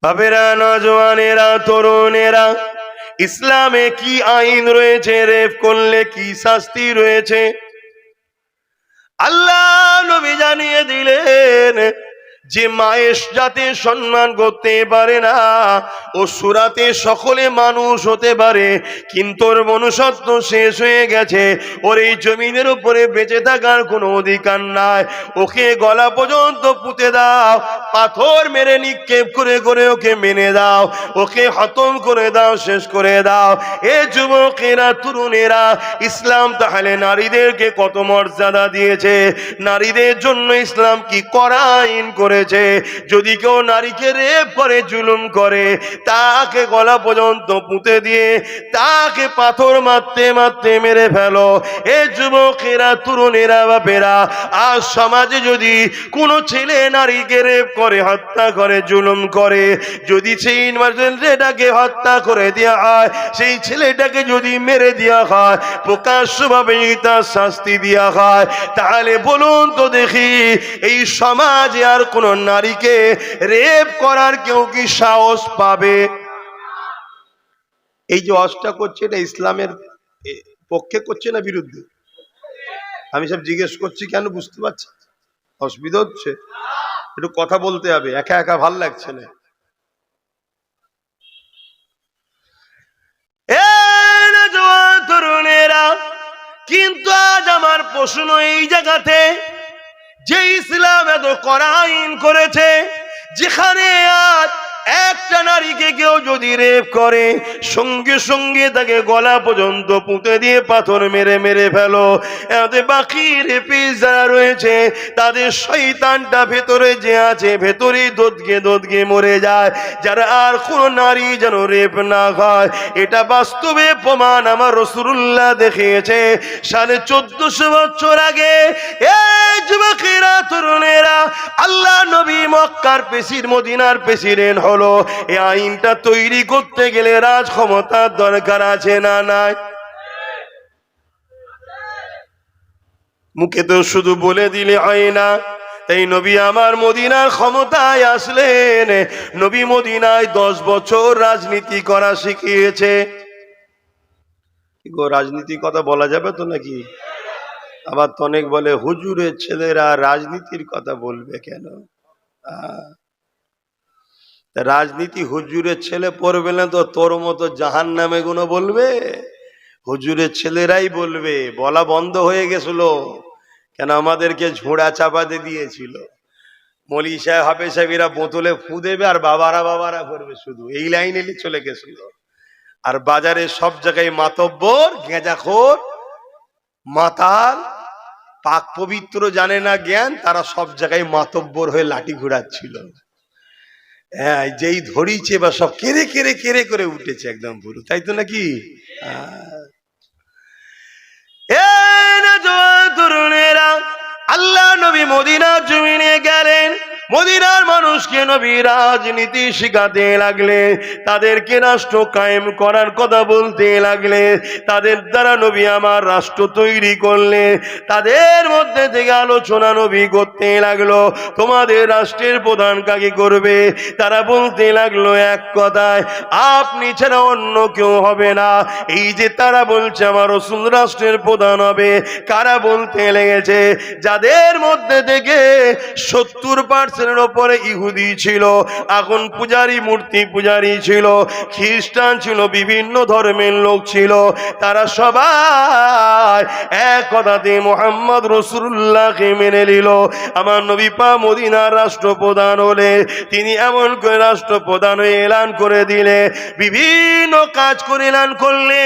বাপেরা, নওজওয়ানেরা, তরুণেরা, ইসলামে কি আইন রয়েছে, রেপ করলে কি শাস্তি রয়েছে আল্লাহ নবী জানিয়ে দিলেন। যে মায়ের যাতে সম্মান করতে পারে না, ও সুরাতে সকলে মানুষ হতে পারে, কিন্তু ওর মনুষ্যত্ব শেষ হয়ে গেছে, ওর এই জমিনের উপরে বেঁচে থাকার কোনো অধিকার নাই। ওকে গলা পর্যন্ত পুঁতে দাও, পাথর মেরে নিক্ষেপ করে করে ওকে মেনে দাও, ওকে খতম করে দাও, শেষ করে দাও। এ যুবকেরা, তরুণেরা, ইসলাম তাহলে নারীদেরকে কত মর্যাদা দিয়েছে। নারীদের জন্য ইসলাম কি কড়া আইন করেছে। যদি কেউ নারীকে রেপ করে, জুলুম করে, তাকে গলা পর্যন্ত পুঁতে দিয়ে তাকে পাথর মারতে মারতে মেরে ফেলো। এ যুবকেরা, তরুণেরা, বাপেরা, আজ সমাজে যদি কোনো ছেলে নারীকে রেপ করে, হত্যা করে, জুলুম করে, যদি সেই ছেলেটাকে হত্যা করে দেওয়া হয়, সেই ছেলেটাকে যদি মেরে দেওয়া হয়, প্রকাশ্যভাবে তার শাস্তি দেওয়া হয়, তাহলে বলুন তো দেখি, এই সমাজে আর কোন নারীকে রেপ করার কেউ কি সাহস পাবে? এই যে অস্টা করছে, এটা ইসলামের পক্ষে করছে না বিরুদ্ধে? আমি সব জিজ্ঞেস করছি কেন, বুঝতে পারছি? অসুবিধা হচ্ছে? একটু কথা বলতে হবে, একা একা ভাল লাগছে না। তরুণেরা, কিন্তু আজ আমার প্রশ্ন এই জায়গাতে, যে ইসলাম এত কড়া আইন করেছে, যেখানে আজ একটা নারীকে কেউ যদি রেপ করে, সঙ্গে সঙ্গে তাকে গলা পর্যন্ত পুঁতে দিয়ে পাথর মেরে মেরে ফেলো, এতে বাকি রেপিস যারা রয়েছে তাদের শয়তানটা ভেতরে যে আছে, ভেতরে দোদকে দোদকে মরে যায়, যারা আর কোন নারী যেন রেপ না হয়। এটা বাস্তবে প্রমাণ আমার রাসূলুল্লাহ দেখিয়েছে 1450 বছর আগে। এই যুবকেরা, তরুণেরা, আল্লাহ নবী মক্কার মদিনার প্রেসিডেন্ট হলো। এই আইনটা তৈরি করতে গেলে রাজ ক্ষমতার দরকার আছে না নাই? মুখে তো শুধু বলে দিলে হয় না। তাই নবী আমার মদিনার ক্ষমতায় আসলেন। নবী মদিনায় 10 বছর রাজনীতি করা শিখিয়েছে। রাজনীতির কথা বলা যাবে তো নাকি? আবার তো অনেক বলে হুজুরের ছেলেরা রাজনীতির কথা বলবে কেন? রাজনীতি হুজুরের ছেলে পড়বে না তো তোর মতো জাহান্নামে গুলো বলবে? হুজুরের ছেলেরাই বলবে। বলা বন্ধ হয়ে গেছিল কেন? আমাদেরকে ঝোড়া চাপাতে দিয়েছিল। মৌলী সাহেব, হাফেজ সাহেবেরা বোতলে ফু দেবে আর বাবারা বাবারা করবে, শুধু এই লাইনে চলে গেছিল। আর বাজারে সব জায়গায় মাতব্বর, গেঁজাখোর, মাতাল, পাক পবিত্র জানে না জ্ঞান, তারা সব জায়গায় মাতব্বর হয়ে লাঠি ঘুরাচ্ছিল। হ্যাঁ, যেই ধরিছে বা সব কেড়ে কেড়ে কেড়ে করে উঠেছে একদম পুরো, তাই তো নাকি? তরুণেরা, আল্লাহ নবী মদিনার জমিনে গেলেন। মদিনার মানুষকে নবী রাজনীতি শিখাতে লাগলে, তাদেরকে রাষ্ট্র কায়েম করার কথা বলতে লাগলে, তাদের দ্বারা নবী আমার রাষ্ট্র তৈরি করলে, তাদের মধ্যে থেকে আলোচনা নবী করতে লাগলো, তোমাদের রাষ্ট্রের প্রধান কাকে করবে? তারা বলতে লাগলো এক কথায়, আপনি ছাড়া অন্য কেউ হবে না। এই যে তারা বলছে আমার রাসূল রাষ্ট্রের প্রধান হবে, কারা বলতে লেগেছে? যাদের মধ্যে থেকে 70% উপরে ইহুদি ছিল, আগুন পূজারী, মূর্তি পূজারী ছিল, খ্রিস্টান ছিল, বিভিন্ন ধর্মের লোক ছিল, তারা সবাই এক কথাতে মুহাম্মদ রাসূলুল্লাহকে মেনে নিল। আমার নবী পাক মদিনার রাষ্ট্রপ্রধান হলে, তিনি এমন করে রাষ্ট্রপ্রধান হয়ে এলান করে দিলে, বিভিন্ন কাজ করে এলান করলে,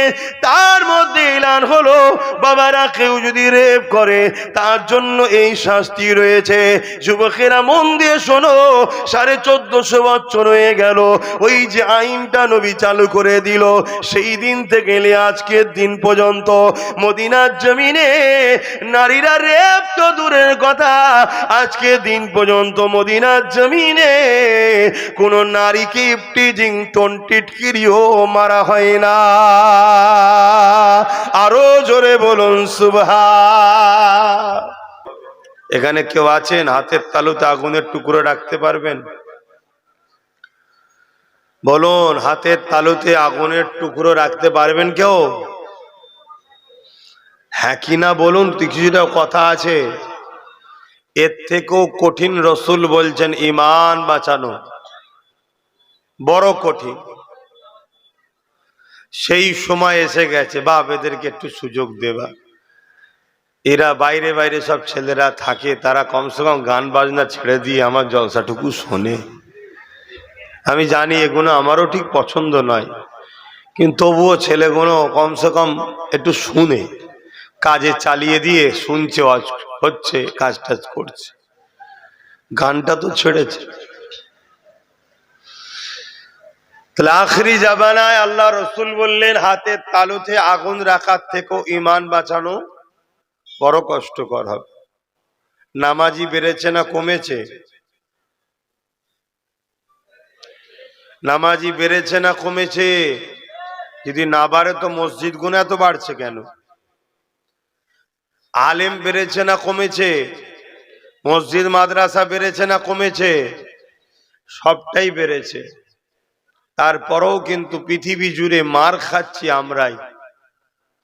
তার মধ্যে এলান হলো বাবারা কেউ যদি রেপ করে তার জন্য এই শাস্তি রয়েছে। যুবকেরা মন দিয়ে শোনো, 1450 বছর হয়ে গেল ওই যে আইনটা নবী চালু করে দিল, সেই দিন থেকে আজকের দিন পর্যন্ত মদিনার জমিনে নারীরা রেপ তো দূরের কথা, আজকে দিন পর্যন্ত মদিনার জমিনে কোন নারীকে ইফটিজিং টিটকিরিও মারা হয় না। আরো জোরে বলুন সুবহান। এখানে কেউ আছেন হাতের তালুতে আগুনের টুকরো রাখতে পারবেন? বলুন, হাতের তালুতে আগুনের টুকরো রাখতে পারবেন কেউ? হ্যাঁ কি না বলুন, কিছুটা কথা আছে। এর থেকেও কঠিন রসুল বলছেন ঈমান বাঁচানো, বড় কঠিন। সেই সময় এসে গেছে, বাপ এদেরকে একটু সুযোগ দেবা। এরা বাইরে বাইরে সব ছেলেরা থাকে, তারা কমসে কম গান বাজনা ছেড়ে দিয়ে আমার জলসাটুকু শোনে। আমি জানি এগুলো আমারও ঠিক পছন্দ নয়, কিন্তু তবুও ছেলেগুলো কমসে কম একটু শুনে, কাজে চালিয়ে দিয়ে শুনছে, হচ্ছে, কাজ টাজ করছে, গানটা তো ছেড়েছে। তাহলে আখরি জামানায় আল্লাহ রসুল বললেন হাতের তালুতে আগুন রাখার থেকেও ঈমান বাঁচানো বড় কষ্টকর হবে। নামাজি বেড়েছে না কমেছে? নামাজি বেড়েছে না কমেছে? যদি না বাড়ে তো মসজিদ গুলো এত বাড়ছে কেন? আলেম বেড়েছে না কমেছে? মসজিদ মাদ্রাসা বেড়েছে না কমেছে? সবটাই বেড়েছে। তারপরেও কিন্তু পৃথিবী জুড়ে মার খাচ্ছি আমরাই।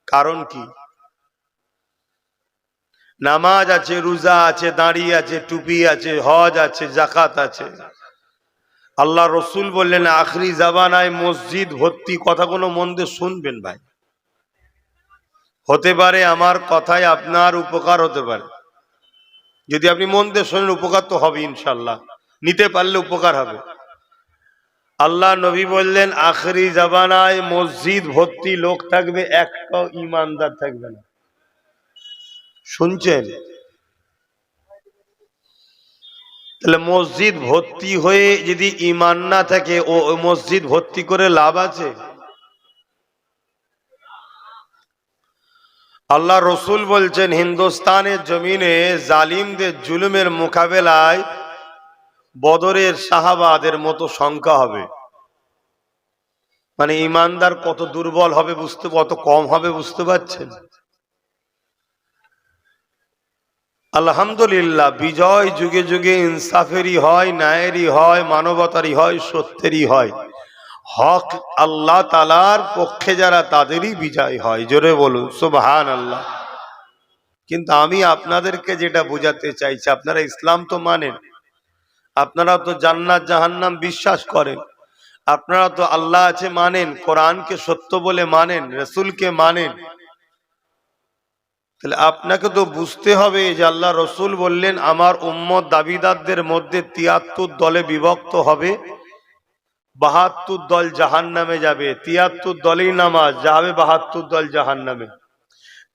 কারণ কি? নামাজ আছে, রোজা আছে, দাঁড়ি আছে, টুপি আছে, হজ আছে, জাকাত আছে। আল্লাহ রসুল বললেন আখরি জামানায় মসজিদ ভর্তি। কথাগুলো মন দিয়ে শুনবেন ভাই, হতে পারে আমার কথায় আপনার উপকার হতে পারে। যদি আপনি মন দিয়ে শোনেন, উপকার তো হবে ইনশাল্লাহ, নিতে পারলে উপকার হবে। আল্লাহ নবী বললেন আখরি জামানায় মসজিদ ভর্তি লোক থাকবে, একটাও ইমানদার থাকবে না। শুনছেন? তাহলে মসজিদ ভর্তি হয়ে যদি ইমান না থাকে, ও মসজিদ ভর্তি করে লাভ আছে? আল্লাহ রসুল বলছেন হিন্দুস্তানের জমিনে জালিমদের জুলুমের মোকাবেলায় বদরের সাহাবাদের মতো সংখ্যা হবে। মানে ইমানদার কত দুর্বল হবে বুঝতে, কত কম হবে বুঝতে পারছেন? আলহামদুলিল্লাহ, বিজয় যুগে যুগে ইনসাফেরই হয়, ন্যায়েরই হয়, মানবতারই হয়, সত্যেরই হয়। হক আল্লাহ তাআলার পক্ষে যারা, তাদেরই বিজয় হয়। জোরে বলুন সুবহানাল্লাহ। কিন্তু আমি আপনাদেরকে যেটা বোঝাতে চাইছি, আপনারা ইসলাম তো মানেন, আপনারা তো জান্নাত জাহান্নাম বিশ্বাস করেন, আপনারা তো আল্লাহ আছে মানেন, কোরআনকে সত্য বলে মানেন, রসুলকে মানেন। তাহলে আপনাকে তো বুঝতে হবে যে আল্লাহ রসুল বললেন আমার উম্মত দাবিদারদের মধ্যে ৭৩ দলে বিভক্ত হবে, ৭২ দল জাহান্নামে যাবে। ৭৩ দলেই নামাজ, যাবে ৭২ দল জাহান্নামে।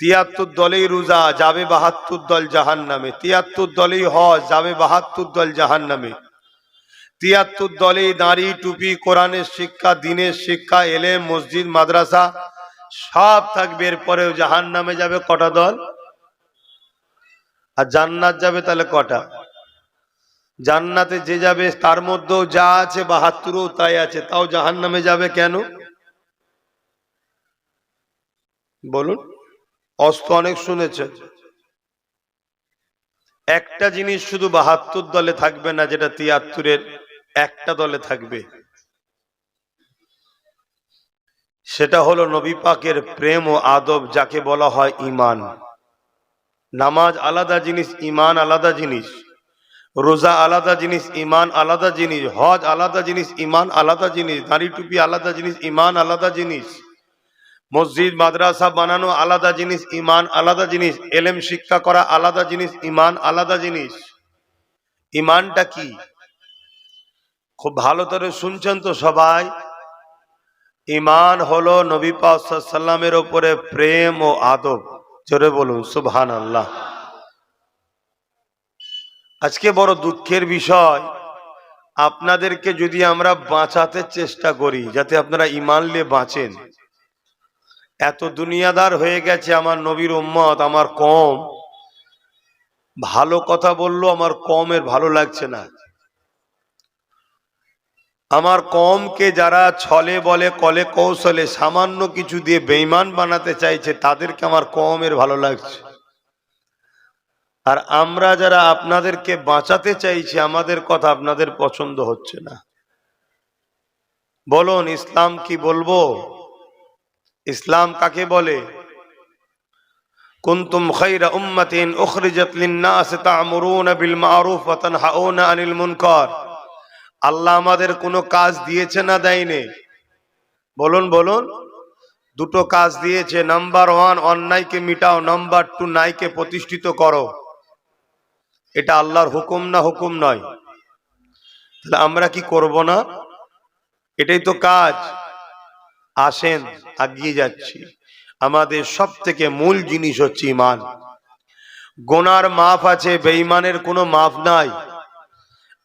৭৩ দলেই রোজা, যাবে ৭২ দল জাহান্নামে। ৭৩ দলেই হজ, যাবে ৭২ দল জাহান্নামে। ৭৩ দলেই দাড়ি, টুপি, কোরআনের শিক্ষা, দ্বীনের শিক্ষা, এলেম, মসজিদ, মাদ্রাসা সব থাকবে। এরপরেও জাহান্নামে যাবে কটা দল? আর জান্নাত যাবে তাহলে কটা? জান্নাতে যে যাবে তার মধ্যেও যা আছে ৭২ও তাই আছে, তাও জাহান্নামে যাবে কেন বলুন? অস্ত অনেক শুনেছেন। একটা জিনিস শুধু ৭২ দলে থাকবে না, যেটা ৭৩-এর একটা দলে থাকবে, সেটা হলো নবী পাকের প্রেম ও আদব, যাকে বলা হয় ঈমান। নামাজ আলাদা জিনিস, ঈমান আলাদা জিনিস। রোজা আলাদা জিনিস, ঈমান আলাদা জিনিস। হজ আলাদা জিনিস, ঈমান আলাদা জিনিস। দাড়ি টুপি আলাদা জিনিস, ঈমান আলাদা জিনিস। মসজিদ মাদ্রাসা বানানো আলাদা জিনিস, ঈমান আলাদা জিনিস। এলেম শিক্ষা করা আলাদা জিনিস, ঈমান আলাদা জিনিস। ঈমানটা কি? খুব ভালো করে শুনছেন তো সবাই? ঈমান হলো নবী পাক সাল্লাল্লাহু আলাইহি ওয়াসাল্লামের উপরে প্রেম ও আদব। জোরে বলুন সুবহানাল্লাহ। আজকে বড় দুঃখের বিষয়, আপনাদেরকে যদি আমরা বাঁচাতে চেষ্টা করি যাতে আপনারা ঈমান নিয়ে বাঁচেন, এত দুনিয়াদার হয়ে গেছে আমার নবীর উম্মত, আমার কম। ভালো কথা বললো আমার কমের ভালো লাগছে না। আমার কমকে যারা ছলে বলে কলে কৌশলে সামান্য কিছু দিয়ে বেঈমান বানাতে চাইছে, তাদেরকে আমার কমের ভালো লাগছে। আর আমরা যারা আপনাদেরকে বাঁচাতে চাইছি, আমাদের কথা আপনাদের পছন্দ হচ্ছে না। বলুন ইসলাম কি বলবো? ইসলাম কাকে বলে? কুনতুম খায়রা উম্মাতিন উখরিজাত লিন-নাস তা'মুরুনা বিল মা'রুফ ওয়া তানহাউনা আনিল মুনকার। আল্লাহ আমাদের কোনো কাজ দিয়েছে না দেয়নি? বলুন বলুন। দুটো কাজ দিয়েছে। নাম্বার 1 অন্যায়কে মিটাও, নাম্বার 2 ন্যায়কে প্রতিষ্ঠিত করো। এটা আল্লাহর হুকুম না হুকুম নয়? তাহলে আমরা কি করব না? এটাই তো কাজ। আসেন এগিয়ে যাচ্ছি। আমাদের সব থেকে মূল জিনিস হচ্ছে ঈমান। গুনার মাফ আছে, বেঈমানের কোনো মাফ নাই।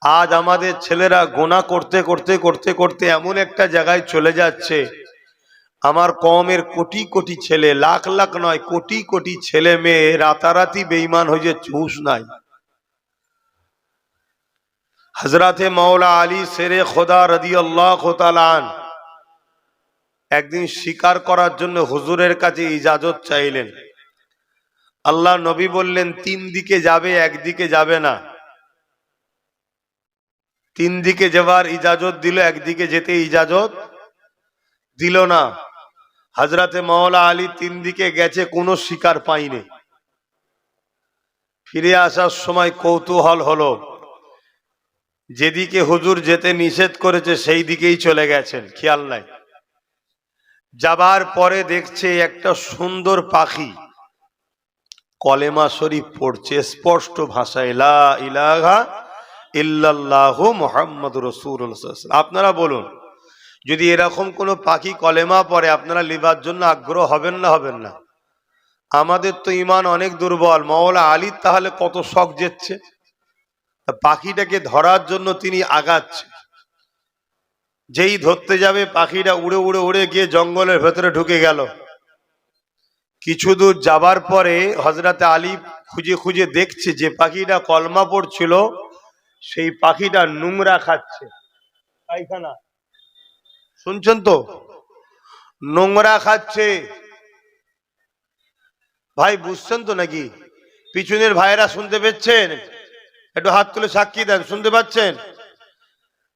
আজ আমাদের ছেলেরা গুনাহ করতে করতে করতে করতে এমন একটা জায়গায় চলে যাচ্ছে, আমার কওমের কোটি কোটি ছেলে, লাখ লাখ নয় কোটি কোটি ছেলে মেয়ে রাতারাতি বেঈমান হয়ে যাচ্ছে, হুঁশ নাই। হযরতে মাওলা আলী শেরে খোদা রাদিয়াল্লাহু তাআলা আনহু একদিন শিকার করার জন্য হুজুরের কাছে ইজাজত চাইলেন। আল্লাহ নবী বললেন 3 দিকে যাবে, একদিকে যাবে না। 3 দিকে যাওয়ার ইজাজত দিল, একদিকে যেতে ইজাজত দিল না। হযরতে মাওলা আলী 3 দিকে গেছে, কোনো শিকার পায়নি। ফিরে আসার সময় কৌতূহল হলো, যেদিকে হুজুর যেতে নিষেধ করেছে সেই দিকেই চলে গেছেন, খেয়াল নাই। যাবার পরে দেখছে একটা সুন্দর পাখি কলেমা শরীফ পড়ছে স্পষ্ট ভাষায়, লা ইলাহা ইল্লাল্লাহু মুহাম্মাদুর রাসূলুল্লাহ। আপনারা বলুন, যদি এরকম কোন পাখি কলেমা পড়ে আপনারা লিবার জন্য আগ্রহ হবেন না হবেন না? আমাদের তো ঈমান অনেক দুর্বল। মাওলা আলী তাহলে কত শখ জেচ্ছে, পাখিটাকে ধরার জন্য তিনি আগাচ্ছে। যেই ধরতে যাবে পাখিটা উড়ে উড়ে উড়ে গিয়ে জঙ্গলের ভেতরে ঢুকে গেল। কিছু দূর যাবার পরে হযরতে আলী খুঁজে খুঁজে দেখছে যে পাখিটা কলমা পড়ছিল সেই পাখিটা নোংরা খাচ্ছে। পায়খানা, শুনছেন তো? নোংরা খাচ্ছে। ভাই বুঝছেন তো নাকি? পিছনের ভাইরা শুনতে পেয়েছেন? একটু হাত তুলে সাক্ষী দেন, শুনতে পাচ্ছেন?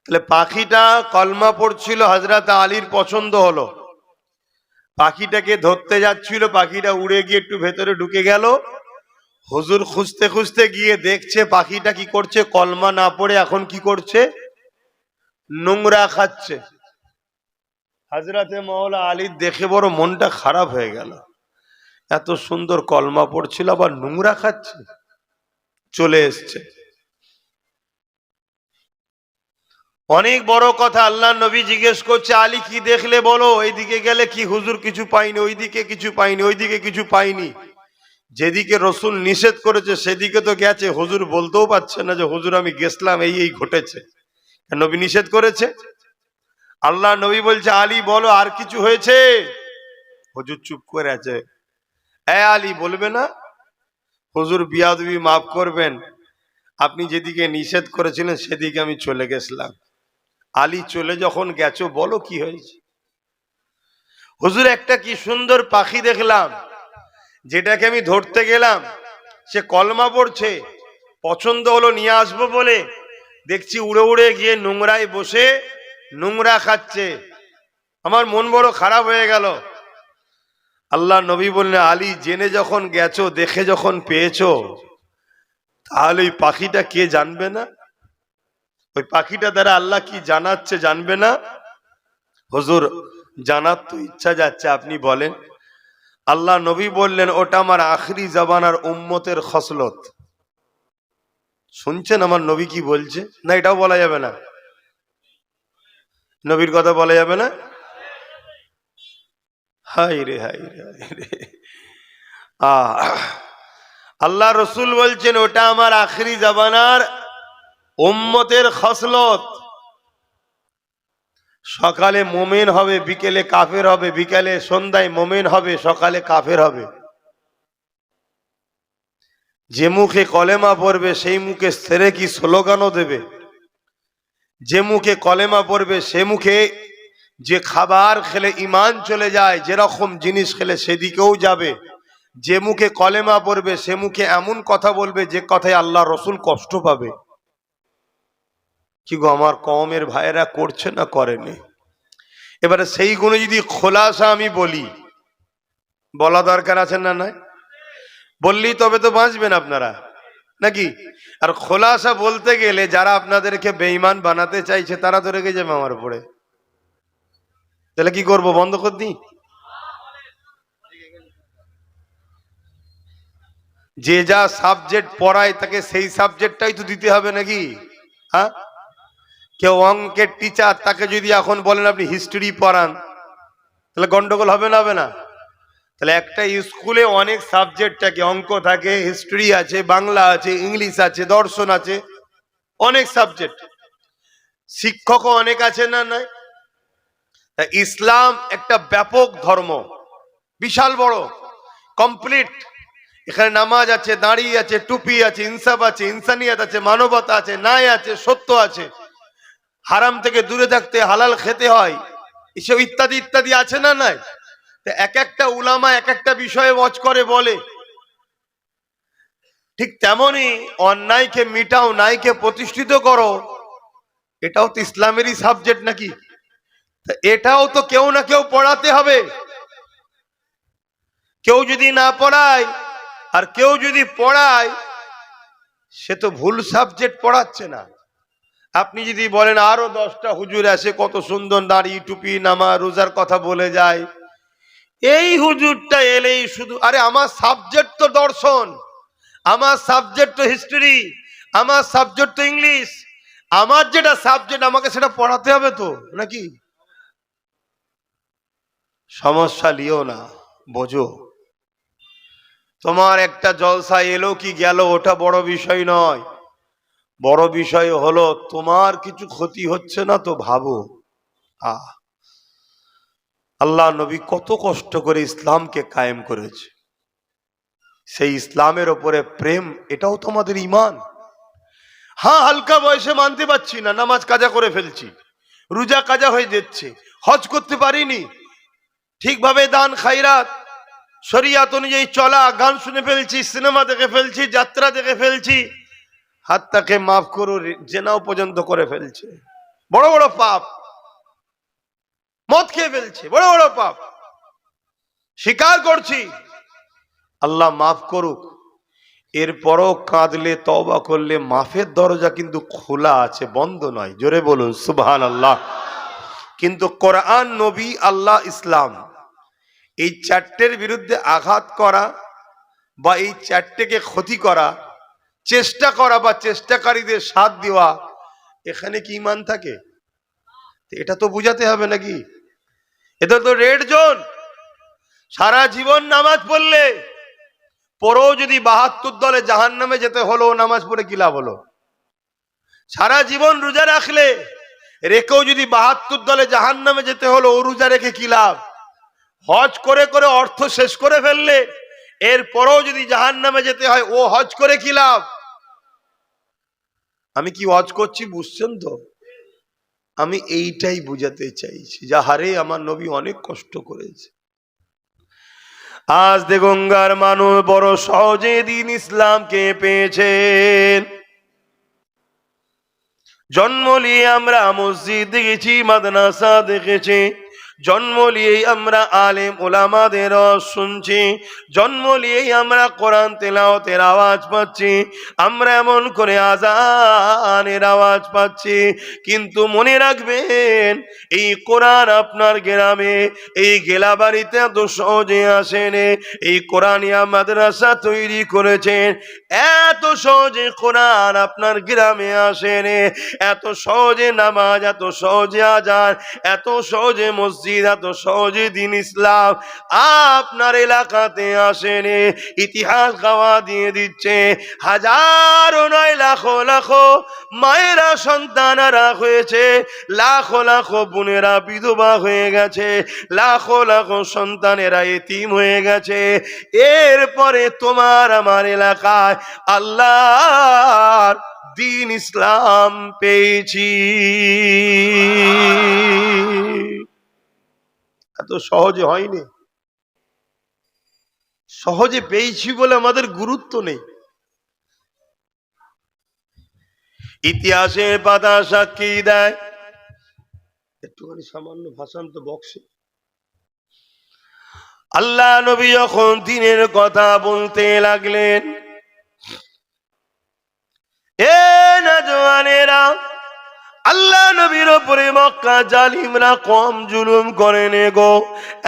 তাহলে পাখিটা কলমা পড়ছিল, হযরত আলীর পছন্দ হলো। পাখিটাকে ধরতে যাচ্ছিল, পাখিটা উড়ে গিয়ে একটু ভেতরে ঢুকে গেল। হুজুর খুঁজতে খুঁজতে গিয়ে দেখছে পাখিটা কি করছে, কলমা না পড়ে এখন কি করছে, নোংরা খাচ্ছে। হযরতে মাওলা আলীর দেখে বড় মনটা খারাপ হয়ে গেল, এত সুন্দর কলমা পড়ছিল আবার নোংরা খাচ্ছে। চলে এসছে। অনেক বড় কথা। আল্লাহ নবী জিজ্ঞেস করছে, আলী কি দেখলে বলো? এইদিকে গেলে কি হুজুর কিছু পাইনি, ওইদিকে কিছু পাইনি, ওইদিকে কিছু পাইনি। যেদিকে রসুল নিষেধ করেছে সেদিকে তো গেছে, হুজুর বলতেও পারছে না যে হুজুর আমি গেছিলাম, এই এই ঘটেছে। নবী নিষেধ করেছে। আল্লাহ নবী বলছে, আলী বলো আর কিছু হয়েছে? হুজুর চুপ করে আছে। আলী বলবে না? হুজুর বিয়াদবি মাফ করবেন, আপনি যেদিকে নিষেধ করেছিলেন সেদিকে আমি চলে গেছিলাম। আলী চলে যখন গেছো বলো কি হয়েছে? হুজুর একটা কি সুন্দর পাখি দেখলাম, যেটাকে আমি ধরতে গেলাম সে কলমা পড়ছে, পছন্দ হলো নিয়ে আসবো বলে দেখছি উড়ে উড়ে গিয়ে নোংরায় বসে নোংরা খাচ্ছে। আমার মন বড় খারাপ হয়ে গেল। আল্লাহ নবী বললেন, আলী জেনে যখন গেছো, দেখে যখন পেয়েছো, তাহলে ওই পাখিটা কে জানবে না? ওই পাখিটা দ্বারা আল্লাহ কি জানাচ্ছে জানবে না? হুজুর জানার তো ইচ্ছা যাচ্ছে, আপনি বলেন। আল্লাহ নবী বললেন, ওটা আমার আখরি জামানার উম্মতের খসলত। শুনছেন আমার নবী কি বলছে? না এটাও বলা যাবে না? নবীর কথা বলা যাবে না? হাই রে হাই রে হাই রে। আল্লাহ রসুল বলছেন ওটা আমার আখরি জামানার উম্মতের খসলত। সকালে মোমেন হবে, বিকেলে কাফের হবে, বিকেলে সন্ধ্যায় মোমেন হবে, সকালে কাফের হবে। যে মুখে কলেমা পড়বে সেই মুখে সেরেকি স্লোগানও দেবে। যে মুখে কলেমা পড়বে সে মুখে যে খাবার খেলে ঈমান চলে যায়, যেরকম জিনিস খেলে সেদিকেও যাবে। যে মুখে কলেমা পড়বে সে মুখে এমন কথা বলবে যে কথায় আল্লাহ রসুল কষ্ট পাবে। কি গো আমার কওমের ভাইয়েরা করছে না করেনি? এবারে সেইগুলো যদি খোলাসা আমি বলি, বলা দরকার আছে না? নাই বললেই তবে তো বাঁচবেন আপনারা, নাকি? আর খোলাসা বলতে গেলে যারা আপনাদেরকে বেঈমান বানাতে চাইছে তারা তো রেগে যাবে আমার উপরে। তাহলে কি করব? বন্ধ করে দিই? যে যা সাবজেক্ট পড়ায় তাকে সেই সাবজেক্টটাই তো দিতে হবে, নাকি? হ্যাঁ, কেউ অঙ্কের টিচার, তাকে যদি এখন বলেন আপনি হিস্ট্রি পড়ান, তাহলে গন্ডগোল হবে না? হবে না? তাহলে একটা স্কুলে অনেক সাবজেক্ট থাকে, অঙ্ক থাকে, হিস্ট্রি আছে, বাংলা আছে, ইংলিশ আছে, দর্শন আছে, অনেক সাবজেক্ট। শিক্ষকও অনেক আছে না? নাই? ইসলাম একটা ব্যাপক ধর্ম, বিশাল বড়, কমপ্লিট। এখানে নামাজ আছে, দাঁড়িয়ে আছে, টুপি আছে, ইনসাফ আছে, ইনসানিয়াত আছে, মানবতা আছে, ন্যায় আছে, সত্য আছে, হারাম থেকে দূরে থাকতে, হালাল খেতে হয়, এসব ইত্যাদি ইত্যাদি আছে না? নাই? এক একটা উলামা এক একটা বিষয়ে ওয়াজ করে বলে। ঠিক তেমনি অন্যায়কে মিটাও, ন্যায়কে প্রতিষ্ঠিত করো, এটাও তো ইসলামেরই সাবজেক্ট, নাকি? এটাও তো কেউ না কেউ পড়াতে হবে। কেউ যদি না পড়ায় আর কেউ যদি পড়ায়, সে তো ভুল সাবজেক্ট পড়াচ্ছে না। আপনি যদি বলেন আরো 10টা হুজুর আছে কত সুন্দর দাড়ি টুপি নামা রোজার কথা বলে যায়, এই হুজুরটা এলেই শুধু, আরে আমার সাবজেক্ট তো দর্শন, আমার সাবজেক্ট তো হিস্ট্রি, আমার সাবজেক্ট তো ইংলিশ, আমার যেটা সাবজেক্ট আমাকে সেটা পড়াতে হবে তো, নাকি? সমস্যা লিও না, বোঝো। তোমার একটা জলসা এলো কি গেল ওটা বড় বিষয় নয়, বড় বিষয় হলো তোমার কিছু ক্ষতি হচ্ছে না তো ভাবো। আল্লাহ নবী কত কষ্ট করে ইসলামকে কায়েম করেছে, সেই ইসলামের ওপরে প্রেম, এটাও তোমাদের ঈমান। হ্যাঁ, হালকা বয়সে মানতে পারছি না, নামাজ কাজা করে ফেলছি, রোজা কাজা হয়ে যাচ্ছে, হজ করতে পারিনি ঠিকভাবে, দান খায়রাত শরিয়াত অনুযায়ী চলা, গান শুনে ফেলছি, সিনেমা দেখে ফেলছি, যাত্রা দেখে ফেলছি, হাত তাকে মাফ করো জেনাও পর্যন্ত করে ফেলছে, বড় বড় পাপ, মদ খেয়ে ফেলছে, বড় বড় পাপ, স্বীকার করছি, আল্লাহ মাফ করুক। এরপরও কাঁদলে তওবা করলে মাফের দরজা কিন্তু খোলা আছে, বন্ধ নয়, জোরে বলুন সুবহানাল্লাহ। কিন্তু কোরআন, নবী, আল্লাহ, ইসলাম, এই চারটের বিরুদ্ধে আঘাত করা বা এই চারটেকে ক্ষতি করা, চেষ্টা করা বা চেষ্টাকারীদের সাথ দেওয়া, এখানে কি ঈমান থাকে? এটা তো বুঝাতে হবে, নাকি? এটা তো রেড জোন। সারা জীবন নামাজ পড়লে পরেও যদি 72 দলে জাহান্নামে যেতে হলো, নামাজ পড়ে কি লাভ হলো? সারা জীবন রোজা রাখলে, রেখেও যদি 72 দলে জাহান্নামে যেতে হলো, ও রোজা রেখে কি লাভ? হজ করে করে অর্থ শেষ করে ফেললে, এরপরেও যদি জাহান্নামে যেতে হয়, ও হজ করে কি লাভ? আমি কি হজ করছি বুঝছেন তো? আমি এইটাই বুঝাতে চাইছি, যাহারে আমার নবী অনেক কষ্ট করেছে। আজ দেগঙ্গার মানুষ বড় সহজে দিন ইসলামকে পেয়েছেন। জন্ম নিয়ে আমরা মসজিদ দেখেছি, মাদ্রাসা দেখেছি, জন্ম নিয়েই আমরা আলেম ওলামাদের শুনছি, জন্ম নিয়েই আমরা কোরআন তেলাওয়াতের আওয়াজ পাচ্ছি, আমরা এমন করে আযানের আওয়াজ পাচ্ছি। কিন্তু মনে রাখবেন, এই কোরআন আপনার গ্রামে, এই গেলাবাড়িতে এত সহজে আসেনি। এই কোরআনিয়া মাদ্রাসা তৈরি করেছেন, এত সহজে কোরআন আপনার গ্রামে আসেনি। এত সহজে নামাজ, এত সহজে আযান, এত সহজে মসজিদ, এত সহজে দ্বীন ইসলাম আপনার এলাকাতে আসেনি। ইতিহাস গাওয়া দিয়ে দিচ্ছে, হাজারো নয় লাখো লাখো মায়েরা সন্তানরা হয়েছে, লাখো লাখো বোনেরা বিধবা হয়ে গেছে, লাখো লাখো সন্তানেরা এতিম হয়ে গেছে। এরপরে তোমার আমার এলাকায় আল্লাহর দ্বীন ইসলাম পেয়েছি। এত সহজে হয়নি, সহজে পেয়েছি বলে আমাদের গুরুত্ব নেই। ইতিহাসের পাতা সাক্ষী দেয়, একটুখানি সামান্য ভাষান্ত বক্সে আল্লাহ নবী যখন দিনের কথা বলতে লাগলেন, এ নওজওয়ানেরা, আল্লাহ নবীর উপরে মক্কা জালিমরা কম জুলুম করেনি গো।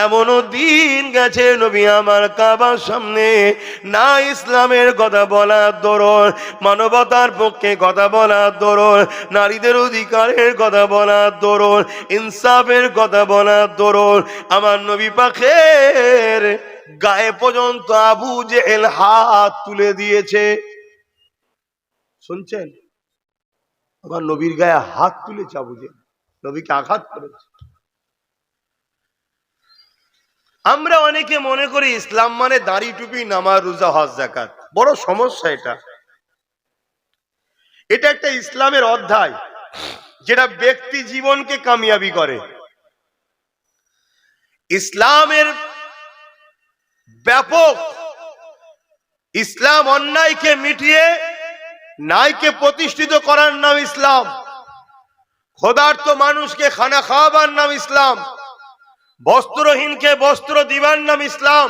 এমনও দিন গেছে নবী আমার কাবার সামনে না ইসলামের কথা বলার দরুন, মানবতার পক্ষে কথা বলার দরুন, নারীদের অধিকারের কথা বলার দরুন, ইনসাফের কথা বলার দরুন আমার নবী পাকের গায়ে পর্যন্ত আবু জেহেল হাত তুলে দিয়েছে। শুনছেন? আমার নবীর গায়ে হাত তুলেছে আবু জেহেল, নবীকে আঘাত করেছে। আমরা অনেকে মনে করি ইসলাম মানে দাড়ি টুপি, নামাজ, রোজা, হজ, যাকাত। বড় সমস্যা এটা। এটা একটা ইসলামের অধ্যায় যেটা ব্যক্তি জীবনকে কামিয়াবি করে। ইসলামের ব্যাপক, ইসলাম অন্যায়কে মিটিয়ে ন্যায়কে প্রতিষ্ঠিত করার নাম ইসলাম। ক্ষুধার্ত মানুষকে খানা খাওয়াবার নাম ইসলাম। বস্ত্রহীনকে বস্ত্র দিবার নাম ইসলাম।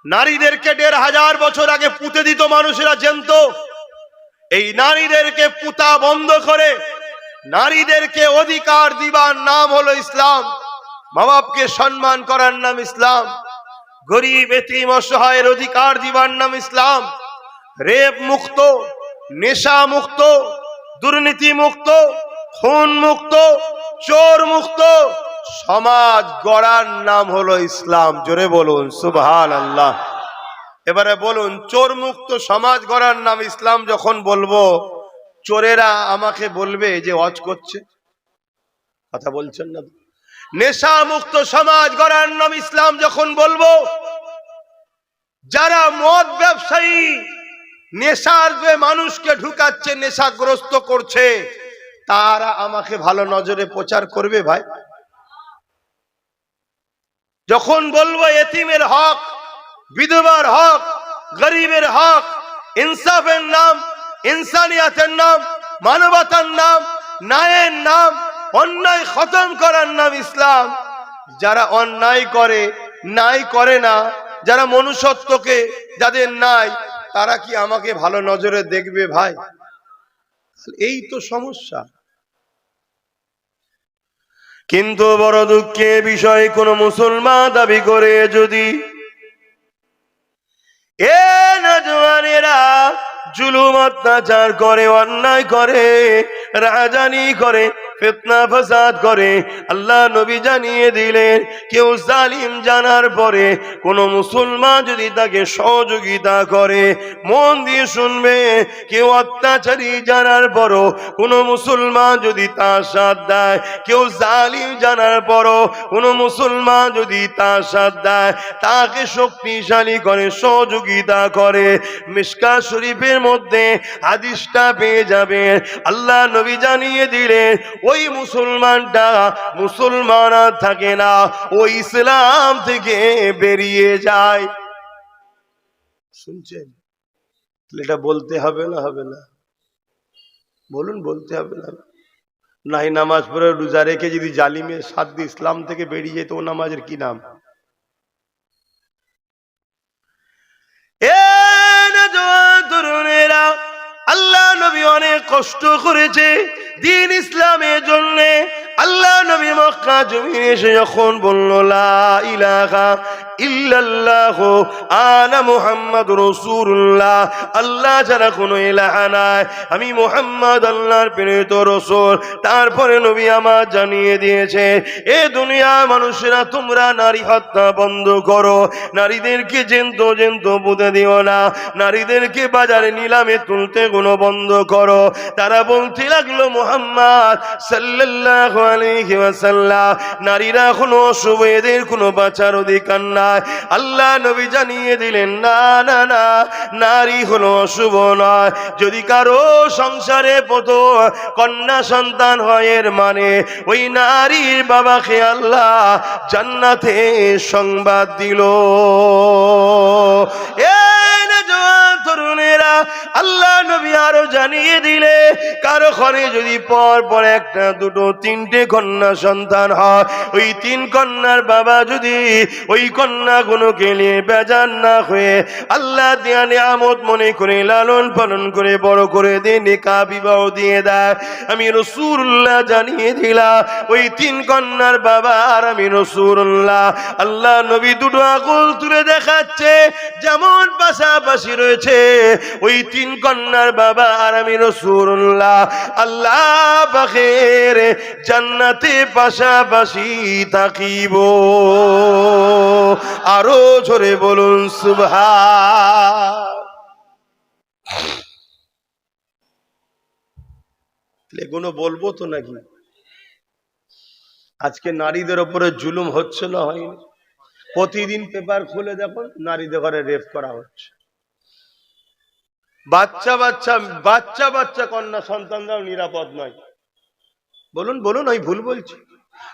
নারীদেরকে 1500 বছর আগে পুঁতে দিত মানুষেরা জ্যান্ত। এই নারীদেরকে পুঁতা বন্ধ করে নারীদেরকে অধিকার দিবার নাম হলো ইসলাম। মা বাপকে সম্মান করার নাম ইসলাম। গরিব এতিম অসহায়ের অধিকার দিবার নাম ইসলাম। রেপ মুক্ত, নেশা মুক্ত, দুর্নীতি মুক্ত, খুন মুক্ত, চোর মুক্ত সমাজ গড়ার নাম হলো ইসলাম। জোরে বলুন সুবহানাল্লাহ। এবারে বলুন, চোর মুক্ত সমাজ গড়ার নাম ইসলাম যখন বলবো, চোরেরা আমাকে বলবে যে ওয়াজ করছে। কথা বলছেন না? নেশা মুক্ত সমাজ গড়ার নাম ইসলাম যখন বলবো, যারা মদ ব্যবসায়ী নেশার যে মানুষকে ঢুকাচ্ছে, নেশাগ্রস্ত করছে, তারা আমাকে ভালো নজরে প্রচার করবে ভাই। যখন বলবো এতিমের হক, বিধবার হক, গরিবের হক, ইনসাফের নাম, ইনসানিয়াতের নাম, মানবতার নাম, ন্যায়ের নাম, অন্যায় খতম করার নাম ইসলাম। যারা অন্যায় করে, ন্যায় করে না, যারা মনুষ্যত্বকে যাদের নাই, তারা কি আমাকে ভালো নজরে দেখবে ভাই? এই তো সমস্যা। কিন্তু বড় দুঃখের বিষয়, কোন মুসলমান দাবি করে যদি এ নওজওয়ানেরা জুলুম অত্যাচার করে, অন্যায় করে, রাজানি করে, ফিতনা ফাসাদ করে, আল্লাহ নবী জানিয়ে দিলেন, কেউ জালিম জানার পরে কোন মুসলমান যদি তাকে সহযোগিতা করে, মন দিয়ে শুনবে, কেউ অত্যাচারী জানার পরও কোন মুসলমান যদি তার সাথ দেয়, কেউ জালিম জানার পরও কোন মুসলমান যদি তার সাথ দেয়, তাকে শক্তিশালী করে, সহযোগিতা করে, মিশকাত শরীফের মধ্যে হাদিসটা পেয়ে যাবেন। আল্লাহ নবী জানিয়ে দিলেন, ওই মুসলমানটা মুসলমান থাকে না, ওই ইসলাম থেকে বেরিয়ে যায়। শুনছেন? এটা বলতে হবে না? হবে না? বলুন, বলতে হবে না? নাই নামাজ পড়ে রোজা রেখে যদি জালিমের সাথ দিয়ে ইসলাম থেকে বেরিয়ে যেত, ও নামাজের কি নাম? তরুণেরা, আল্লাহ নবী অনেক কষ্ট করেছে দ্বীন ইসলামের জন্য। আল্লাহ নবী মক্কা জমিনে এসে যখন বলল লা ইলাহা ইল্লাল্লাহ আনা মুহাম্মাদুর রাসূলুল্লাহ, আল্লাহ ছাড়া কোনো ইলাহা নাই, আমি মুহাম্মদ আল্লাহর প্রেরিত রাসূল। তারপরে নবী আমার জানিয়ে দিয়েছে, এ দুনিয়া মানুষেরা, তোমরা নারী হত্যা বন্ধ করো, নারীদেরকে জেন্ত জেন্ত পুঁতে দিও না, নারীদেরকে বাজারে নিলামে তুলতে কোনো বন্ধ করো। তারা বলতে লাগলো, মুহাম্মদ সাল্লাল্লাহু আলাইহি ওয়াসাল্লাম, নারীরা কোনো অশুভ, এদের কোনো বাঁচার অধিকার নাই। আল্লাহ নবী জানিয়ে দিলেন, না না না, নারী হলো অশুভ নয়। যদি কারো সংসারে পুত্র কন্যা সন্তান হয়, এর মানে ওই নারীর বাবাকে আল্লাহ জান্নাতে সংবাদ দিল। তরুণেরা, আল্লাহ নবী আরো জানিয়ে দিলে কারো ঘরে যদি পর একটা দুটো তিনটে কন্যা সন্তান হয়, ওই তিন কন্যার বাবা যদি ওই কন্যাগুলোকে নিয়ে বেজার না হয়ে আল্লাহ দেয়া নিয়ামত মনে করে লালন পালন করে বড় করে দিয়ে নিকাহ বিবাহ দিয়ে দেয়, আমি রাসূলুল্লাহ জানিয়ে দিলাম ওই তিন কন্যার বাবা আর আমি রাসূলুল্লাহ আল্লাহ নবী দুটো আঙুল তুলে দেখাচ্ছে যেমন পাশাপাশি রয়েছে ওই তিন কন্যার বাবা আর আমি রাসূলুল্লাহ আল্লাহ পাকের জান্নাতে পাশাপাশি থাকিব। আরো জোরে বলুন সুবহান। এগুলো বলবো তো নাকি? আজকে নারীদের উপরে জুলুম হচ্ছে না হয়নি? প্রতিদিন পেপার খুলে দেখুন নারীদের ঘরে রেপ করা হচ্ছে। বাচ্চা বাচ্চা বাচ্চা বাচ্চা কন্যা সন্তানরাও নিরাপদ নয়। বলুন বলুন, আমি ভুল বলছি?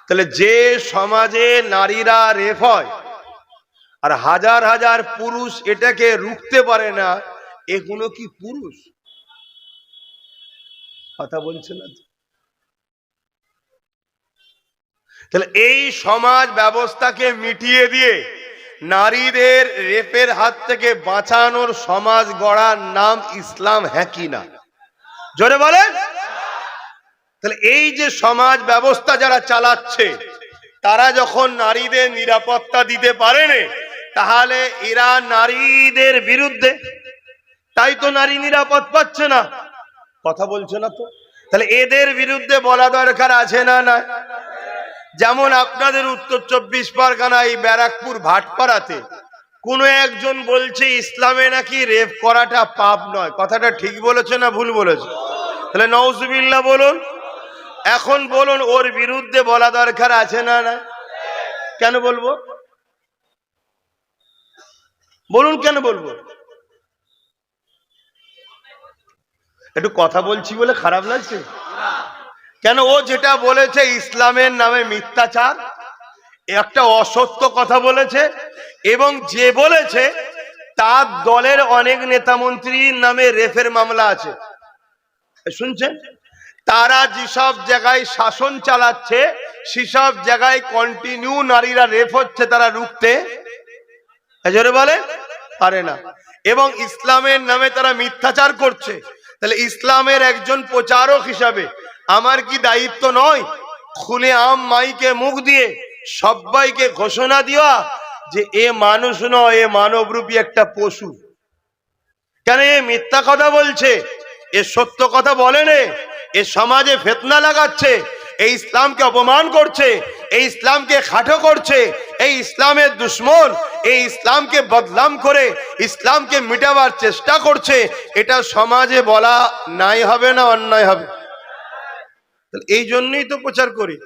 তাহলে যে সমাজে নারীরা রেপ হয় আর হাজার হাজার পুরুষ এটাকে রুখতে পারে না, এগুলো কি পুরুষ? কথা বলছে না। তাহলে এই সমাজ ব্যবস্থাকে মিটিয়ে দিয়ে নারীদের রেপের হাত থেকে বাঁচানোর সমাজ গড়ার নাম ইসলাম, হ্যাঁ কি না? জোরে বলেন। তাহলে এই যে সমাজ ব্যবস্থা যারা চালাচ্ছে তারা যখন নারীদের নিরাপত্তা দিতে পারে না, তাহলে এরা নারীদের বিরুদ্ধে, তাই তো নারী নিরাপদ পাচ্ছে না। কথা বলছে না তো? তাহলে এদের বিরুদ্ধে বলা দরকার আছে না না? যেমন আপনাদের উত্তর 24 পরগনায় ব্যারাকপুর ভাটপাড়াতে কোন একজন বলছে ইসলামে নাকি রেপ করাটা পাপ নয়। কথাটা ঠিক বলেছে না ভুল বলেছে? তাহলে নাউজুবিল্লাহ বলুন। এখন বলুন ওর বিরুদ্ধে বলা দরকার আছে না না? কেন বলবো? বলুন কেন বলবো? একটু কথা বলছি বলে খারাপ লাগছে? কেন? ও যেটা বলেছে ইসলামের নামে মিথ্যাচার, একটা অসত্য কথা বলেছে, এবং যে বলেছে তার দলের অনেক নেতা মন্ত্রীর নামে রেফের মামলা আছে। শুনছেন? তারা যেসব জায়গায় শাসন চালাচ্ছে সেসব জায়গায় কন্টিনিউ নারীরা রেপ হচ্ছে, তারা রুখতে জোরে বলে পারে না, এবং ইসলামের নামে তারা মিথ্যাচার করছে। তাহলে ইসলামের একজন প্রচারক হিসাবে আমার কি দায়িত্ব নয় খুলে আম মাইকে মুখ দিয়ে সবাইকে ঘোষণা দেওয়া যে এ মানুষ নয়, এ মানবরূপী একটা পশু? কেন এ মিথ্যা কথা বলছে, এ সত্য কথা বলে না, এ সমাজে ফিতনা লাগাচ্ছে, এই ইসলামকে অপমান করছে, এই ইসলামকে খাটো করছে, এই ইসলামের দুশ্মন, এই ইসলামকে বদনাম করে ইসলামকে মিটাবার চেষ্টা করছে, এটা সমাজে বলা নাই হবে না অন্যায় হবে? এই জন্যই তো প্রচার করি।